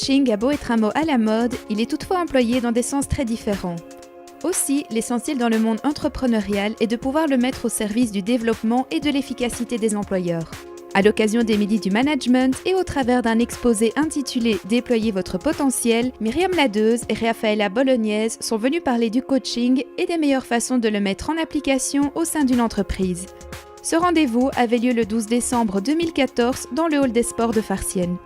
coaching a beau être un mot à la mode, il est toutefois employé dans des sens très différents. Aussi, l'essentiel dans le monde entrepreneurial est de pouvoir le mettre au service du développement et de l'efficacité des employeurs. À l'occasion des Midis du Management et au travers d'un exposé intitulé « Déployez votre potentiel », Myriam Ladeuse et Raffaella Bolognese sont venues parler du coaching et des meilleures façons de le mettre en application au sein d'une entreprise. Ce rendez-vous avait lieu le 12 décembre 2014 dans le hall des sports de Farciennes.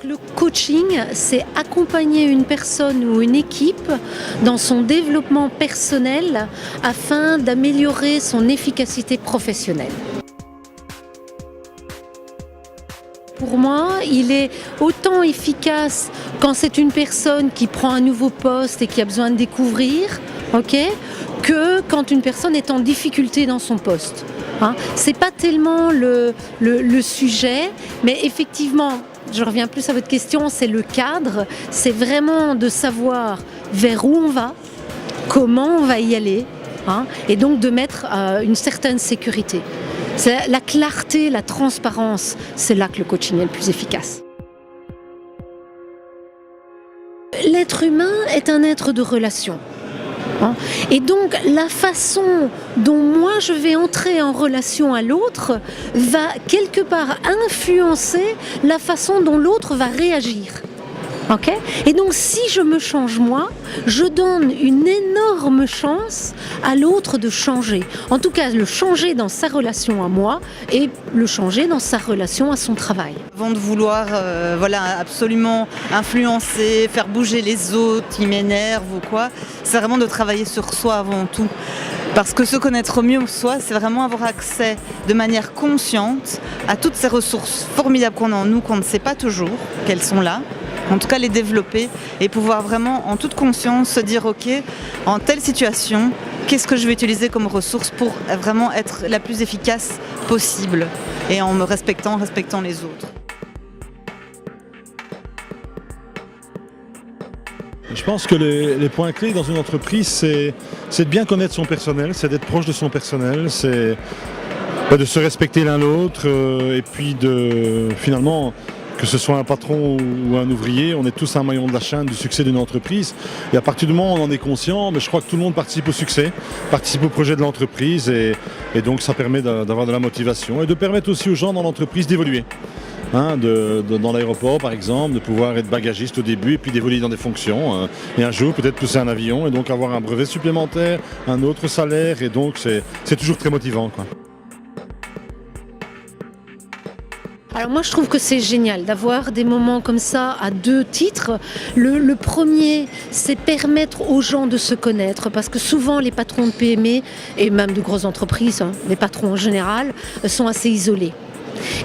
Le coaching, c'est accompagner une personne ou une équipe dans son développement personnel afin d'améliorer son efficacité professionnelle. Pour moi, il est autant efficace quand c'est une personne qui prend un nouveau poste et qui a besoin de découvrir, que quand une personne est en difficulté dans son poste. C'est pas tellement le sujet, mais effectivement, je reviens plus à votre question, c'est le cadre, c'est vraiment de savoir vers où on va, comment on va y aller, et donc de mettre une certaine sécurité. C'est la clarté, la transparence, c'est là que le coaching est le plus efficace. L'être humain est un être de relation. Et donc la façon dont moi je vais entrer en relation à l'autre va quelque part influencer la façon dont l'autre va réagir. Et donc si je me change moi, je donne une énorme chance à l'autre de changer. En tout cas, le changer dans sa relation à moi et le changer dans sa relation à son travail. Avant de vouloir absolument influencer, faire bouger les autres qui m'énervent ou quoi, c'est vraiment de travailler sur soi avant tout. Parce que se connaître mieux soi, c'est vraiment avoir accès de manière consciente à toutes ces ressources formidables qu'on a en nous, qu'on ne sait pas toujours qu'elles sont là. En tout cas les développer et pouvoir vraiment en toute conscience se dire ok, en telle situation, qu'est-ce que je vais utiliser comme ressource pour vraiment être la plus efficace possible et en me respectant les autres. Je pense que les points clés dans une entreprise, c'est de bien connaître son personnel, c'est d'être proche de son personnel, c'est de se respecter l'un l'autre et puis de finalement, que ce soit un patron ou un ouvrier, on est tous un maillon de la chaîne du succès d'une entreprise. Et à partir du moment où on en est conscient, mais je crois que tout le monde participe au succès, participe au projet de l'entreprise et donc ça permet d'avoir de la motivation et de permettre aussi aux gens dans l'entreprise d'évoluer. Dans l'aéroport par exemple, de pouvoir être bagagiste au début et puis d'évoluer dans des fonctions et un jour peut-être pousser un avion et donc avoir un brevet supplémentaire, un autre salaire et donc c'est toujours très motivant, quoi. Alors moi je trouve que c'est génial d'avoir des moments comme ça à deux titres. Le premier, c'est permettre aux gens de se connaître parce que souvent les patrons de PME et même de grosses entreprises, les patrons en général, sont assez isolés.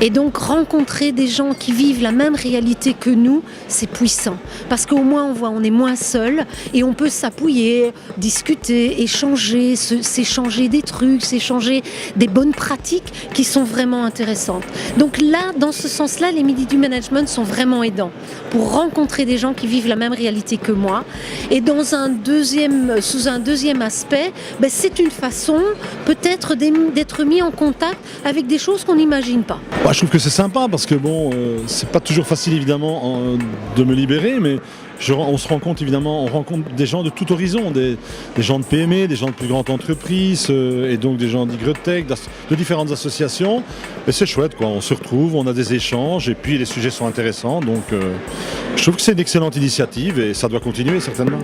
Et donc rencontrer des gens qui vivent la même réalité que nous, c'est puissant. Parce qu'au moins on est moins seul et on peut s'appuyer, discuter, échanger, s'échanger des trucs, s'échanger des bonnes pratiques qui sont vraiment intéressantes. Donc là, dans ce sens-là, les Midis du Management sont vraiment aidants pour rencontrer des gens qui vivent la même réalité que moi. Et sous un deuxième aspect, c'est une façon peut-être d'être mis en contact avec des choses qu'on n'imagine pas. Je trouve que c'est sympa parce que c'est pas toujours facile évidemment de me libérer, mais on se rend compte évidemment, on rencontre des gens de tout horizon, des gens de PME, des gens de plus grandes entreprises et donc des gens d'Igrotech, de différentes associations. Et c'est chouette, quoi. On se retrouve, on a des échanges et puis les sujets sont intéressants. Donc je trouve que c'est une excellente initiative et ça doit continuer certainement.